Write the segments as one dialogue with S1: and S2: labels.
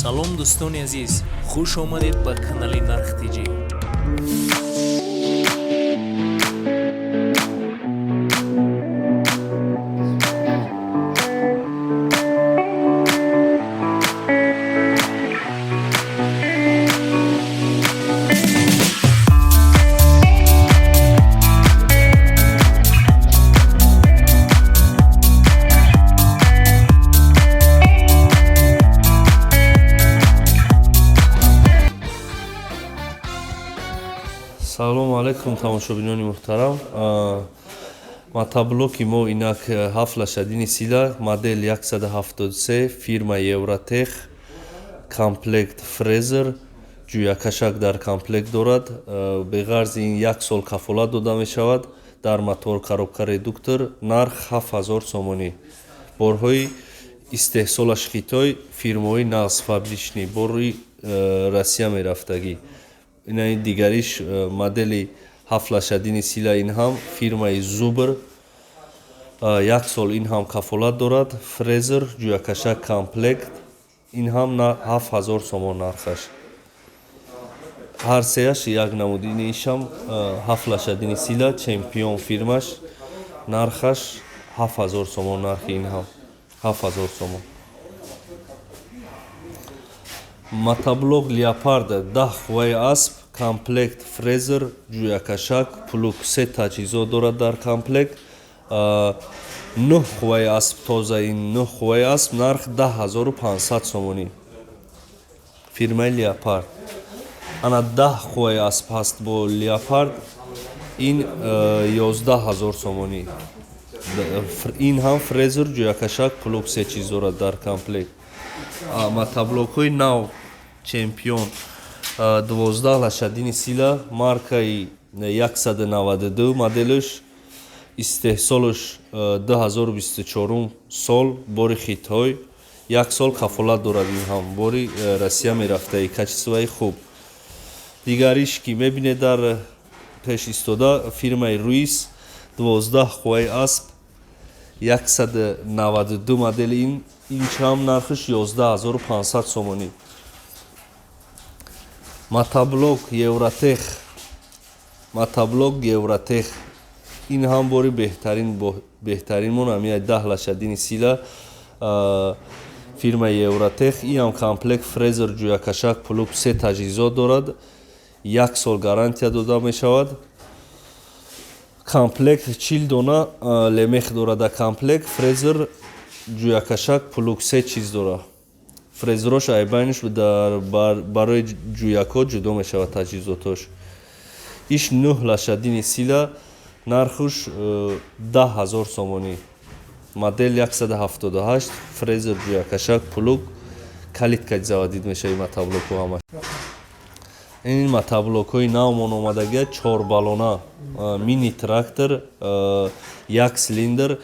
S1: салом дӯстони азиз, хуш омадед ба канали Нархтиҷи.
S2: Салому алайкум тамошобинони муҳтарам. Мотоблоки мо инак 7 лашадини сила, модел 173, фирма Евротех, комплект фрезер, ҷӯякашак дар комплект дорад. Бе ғарзи ин 1 сол кафолат дода мешавад. Дар мотор коробка редуктор, нарх 7000 сомонӣ. Борҳои истеҳсолаш Хитой, фирмаҳои нағз фабричнӣ, бори Россия мерафтагӣ. Инаи дигариш модели 7 лашадини сила, ин ҳам фирмаи Зубр, 1 сол ин ҳам кафолат дорад. Фрезер, ҷӯякашак комплект, ин ҳам 7000 сомон нархаш. Ҳар сеяш як намудини ишам 7 лашадини сила, чемпион фирмаш, нархаш 7000 сомон, нархи ин ҳам 7000 сомон. Мотоблок Leopard 10 хуваи асп, комплект фрезер, ҷӯякашак, плуг 3 таҷҳизот дорад дар комплект. 9 хуваи асп, тоза ин 9 хуваи асп, нарх 10500 сомонӣ. Фирмаи Leopard. Ана 10 хуваи асп ҳаст бо Leopard, ин 11000 сомонӣ. Ин ҳам фрезер, ҷӯякашак, плуг 3 чиз дорад дар комплект. Мотоблокҳои нав чемпион 12 лашадини сила, маркаи 192 моделаш, истеҳсолаш 2024 сол, бори Хитой, 1 сол кафолат дорад. Ин ҳам бори Россия мерафтаи, качествои хуб. Дигариш ки мебинед дар пеш истода, фирмаи Руис 12 хуваи асп, 192 модели, ин чам нархаш 11500 сомонӣ. Мотоблок Евротех, ин ҳам бори беҳтарин монам, 10 лашадини сила, фирмаи Евротех, ин ҳам комплект фрезер, ҷӯякашак, плуг 3 таҷҳизот дорад, 1 сол гарантия дода мешавад. Комплект 40 дона лемех дорад. Комплект фрезер, ҷӯякашак, плуг 3 чиз дорад. Фрезерош айбайнаш барои ҷӯякот ҷудо мешавад таҷҳизотош. Иш 9 лашадини сила, нархуш 10000 сомонӣ. Модел 178, фрезер, ҷӯякашак, плуг, калитка заводид мешавад мотоблокҳо ҳамаш. Ин мотоблокҳои навмон омадагия 4 баллона мини трактор, 1 силиндр,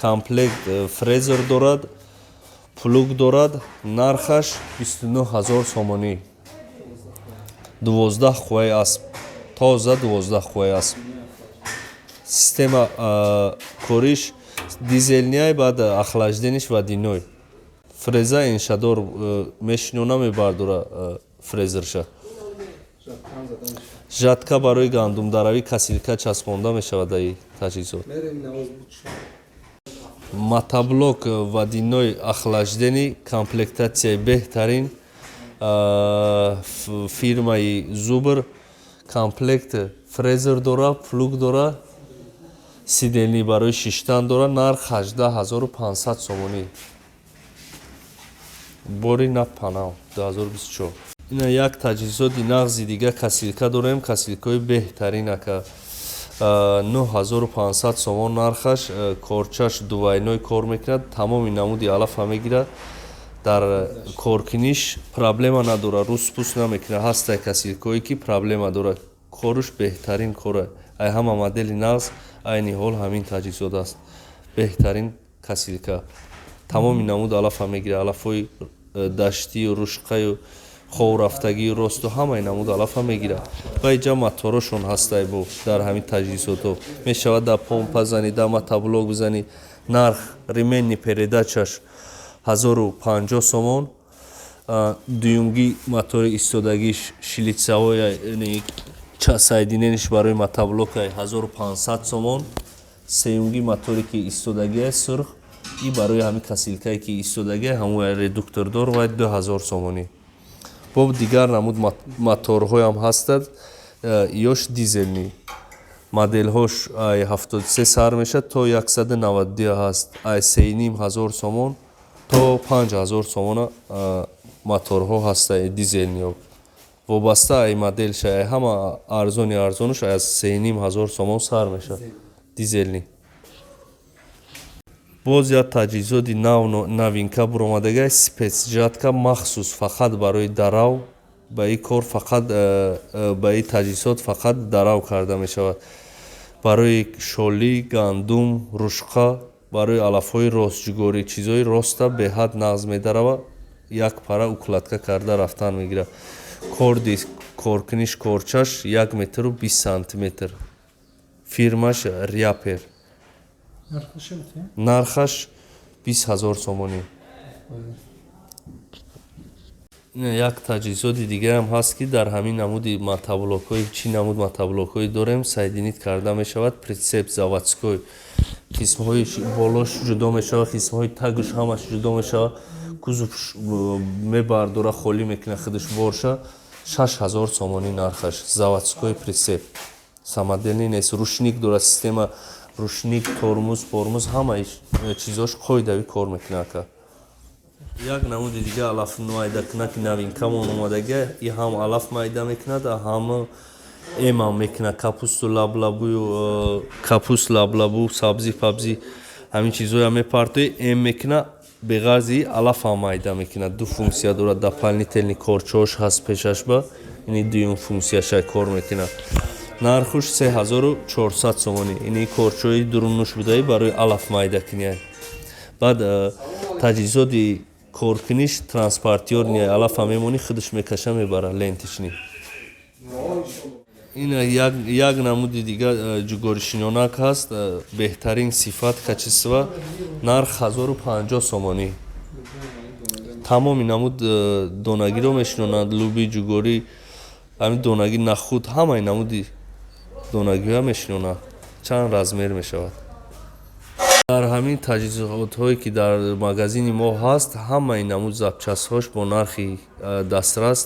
S2: комплект фрезер дорад, плуг дорад, нархаш 29000 сомонӣ. 12 хуваи асп, тоза 12 хуваи асп. Система кориш дизелния, баъд охлаждениш водяной. Фреза эншадор мешино намебардора фрезерша. жатка барои гандумдаравӣ, касилка часпонда мешавад дар таҷҳизот. Мотоблок водяной охлаждени, комплектатсияи беҳтарин, фирмаи Зубр, комплект фрезер дора, плуг дора, сидени барои шиштан дора, нарх 18500 сомонӣ. Бори на панав 2024. Ина як таҷҳизоти нағзи дига касилка дорем, касилкаҳои беҳтарин ака, 9500 сомон нархаш, корчаш дувайной кор мекунад, тамоми намуди алафа мегирад, дар коркуниш проблема надора, рус-пус намекунад. Ҳастай касилкаҳое ки проблема дора, коруш беҳтарин кора. Ай ҳама модели нағз айни ҳол ҳамин таҷҳизот аст. Беҳтарин касилка, тамоми намуди алафа мегирад, алафҳои даштию, рушқаю, ховрафтагии росту ҳамаи намуд алафа мегирад. Ва инҷа моторошон ҳастай бо дар ҳамин таҷҳизотҳо мешавад дар помпа зани, дар мотоблок бизани. Нарх ремени передачаш 1050 сомон. Дуюмги мотори истодагиш шлицавоя, яъне соединениш барои мотоблокай 1500 сомон. Сеюмги моторе ки истодагия сурх и барои ҳамин касилкае ки истодагия ҳамоя редуктордор вай 2000 сомонӣ. Боб дигар намуд моторҳоям ҳастад, ёш дизелнӣ. Моделҳош ай 73 сар мешад то 192 ҳаст. Ай 3500 сомон то 5000 сомона моторҳо ҳастаи дизелниҳо. Вобаста ай моделша ай ҳама арзонуш аз 3500 сомон сар мешад дизелнӣ. Боз як таҷҳизоти навинка буромадагай спецжатка махсус фақат барои дарав. Ба ин кор фақат ба ин таҷҳизот фақат дарав карда мешавад. Барои шолӣ, гандум, рушқа, барои алафҳои ростҷугорӣ, чизҳои роста беҳад нағз медарава, як пара укладка карда рафтан мегирад. Корди коркуниш корчаш 1 метру 20 сантиметр. Фирмаш Ряпер. Нархаш 20000 сомонӣ. Як таҷҳизоти дигаram ҳаст ки дар ҳамин намуди мотоблокҳои чӣ намуд мотоблокҳое дорем соединит карда мешавад. Притсеп заводской, қисмҳои болош ҷудо мешавад, қисмҳои тагаш ҳамаш ҷудо мешавад. Кузовш мебардора, холӣ мекуна, худаш борша 6000 сомонӣ нархаш. Заводской притсеп. Самодельный нест. Рушник дорад, система рушник, тормоз, пормоз ҳамаи чизош қоидави кор мекунад. Як намуди дига алаф майдакунак новинкамон омадага. И ҳам алаф майда мекунад, ҳам эмам мекунад. Капусту лаблабу, сабзи пабзи ҳамин чизоям мепартои эм мекунад. Беғарзи алафам майда мекунад. Ду функсия дорад. Дополнительни корчош ҳаст пешаш ба. Ини дуюм функсияшай кор мекунад. Нархуш 3400 сомонӣ. Ини корчои дурунуш будаи барои алаф майда кунияй. Баъд таҷҳизоти коркуниш транспортёрни алафа мемонӣ, худаш мекаша мебара лентични. Ина як намуди дига ҷугоришинонак ҳаст. Беҳтарин сифат, качества. Нарх 1050 сомонӣ. Тамоми намуд донагиро мешинонанд, луби, ҷугорӣ, ҳамин донагӣ, нахуд, ҳамаи намуди донагиҳоя мешинонанд. Чанд размер мешавад. Дар ҳамин таҷҳизотҳое ки дар магазини мо ҳаст, ҳамаи намуд запчастҳош бо нархи дастрас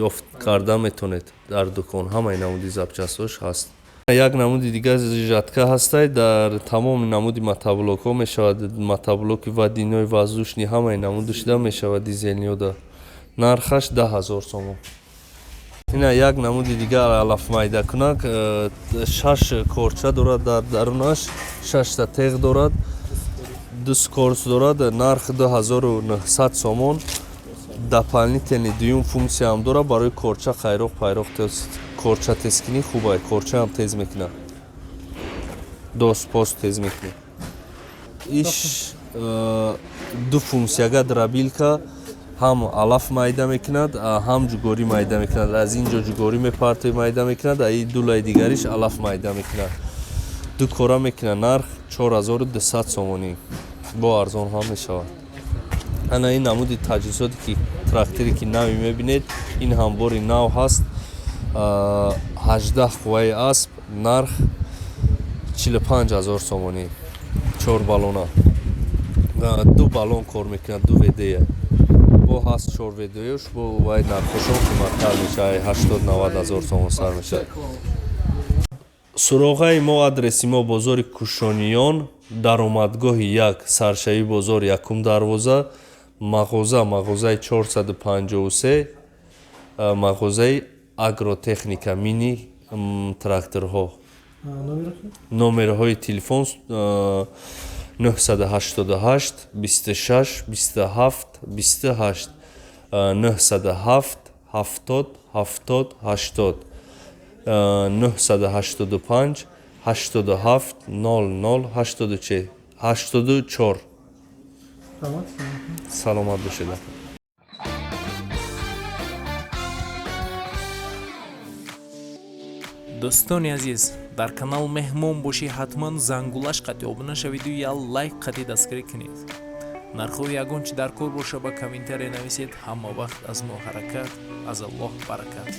S2: ёфт карда метавонед дар дукон. Ҳамаи намуди запчастҳош ҳаст. Як намуди дигар жатка ҳастай. Дар тамоми намуди мотоблокҳо мешавад. Мотоблоки водяной, воздушни ҳамаи намудашда мешавад дизелниҳода. Нархаш 10000 сомон. Ина як намуди дигар алафмайдакунак 6 корча дорад дар дарунаш, 6 та теғ дорад, 2 скорс дорад. Нарх 2900 сомон. Дополнительни дуюм функсияам дорад барои корча қайроқ пайроқ корча тезкунӣ хубай. Корчаам тез мекунад. Пост тез мекунад. Иш ду функсияга дробилка ҳам алаф майда мекунад, ҳам ҷугорӣ майда мекунад. Аз ин ҷо ҷугорӣ мепартои майда мекунад, аи дулаи дигариш алаф майда мекунад. Ду кора мекунад. Нарх 4200 сомонӣ. Бо арзон ҳам мешавад. Ана ин намуди таҷҳизоте ки тракторе ки нави мебинед, ин ҳам бори нав ҳаст. 18 қувваи асп. Нарх 45000 сомонӣ. 4 баллона. Ду баллон кор мекунад, ду ведея. Бо ҳаст 4 ведеош, бо вай нархошон қиматтар мешавад. 80-90 ҳазор сомон сар мешавад. Суроғаи мо, адреси мо бозори Кушониён, даромадгоҳи 1, Саршавии бозор, 1-ум дарвоза, мағозаи 453, мағозаи агротехника, мини тракторҳо. Номерҳои телефон 988 26 27 28, 907 70 70 80, 985 87 00 84. Саломат бошед.
S1: дӯстони азиз, дар канал меҳмон бошӣ ҳатман зангулаш қатӣ обуна шавиду я лайк қатӣ дастгирӣ кунед. нархои ягон чӣ дар кор боша ба комментария нависед. Ҳама вақт аз мо ҳаракат, аз Аллоҳ баракат.